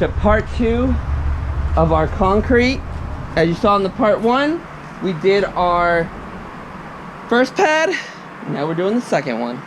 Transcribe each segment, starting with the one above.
to part 2 of our concrete. As you saw in the part 1, we did our first pad. Now we're doing the second one.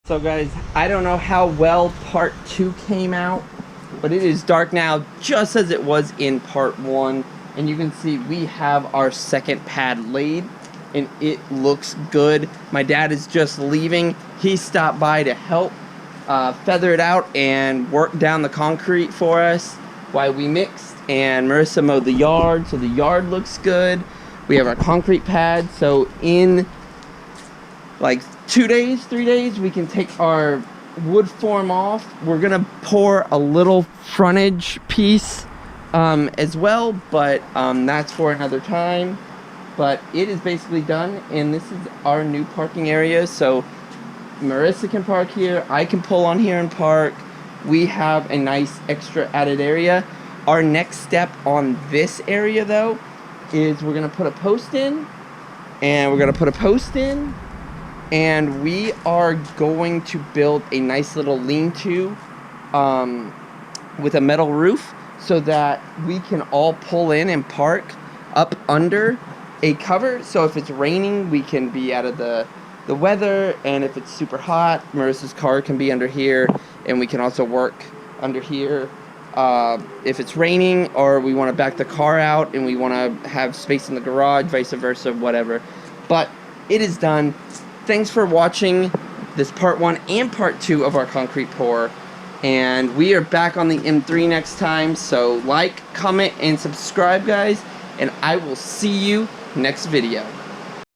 So guys, I don't know how well part 2 came out, but it is dark now just as it was in part 1. And you can see we have our second pad laid and it looks good. My dad is just leaving. He stopped by to help feather it out and work down the concrete for us while we mixed, and Marissa mowed the yard, so the yard looks good. We have our concrete pad, so in like 2 days, 3 days, we can take our wood form off. We're gonna pour a little frontage piece as well, but that's for another time. But it is basically done, and this is our new parking area. So Marissa can park here, I can pull on here and park. We have a nice extra added area. Our next step on this area though is we're gonna put a post in, and we're gonna put a post in, and we are going to build a nice little lean-to with a metal roof so that we can all pull in and park up under a cover. So if it's raining, we can be out of the weather, and if it's super hot, Marissa's car can be under here, and we can also work under here. If it's raining or we want to back the car out and we want to have space in the garage, vice versa, whatever. But it is done. Thanks for watching this part 1 and part 2 of our concrete pour, and we are back on the M3 next time. So like, comment, and subscribe, guys, and I will see you next video.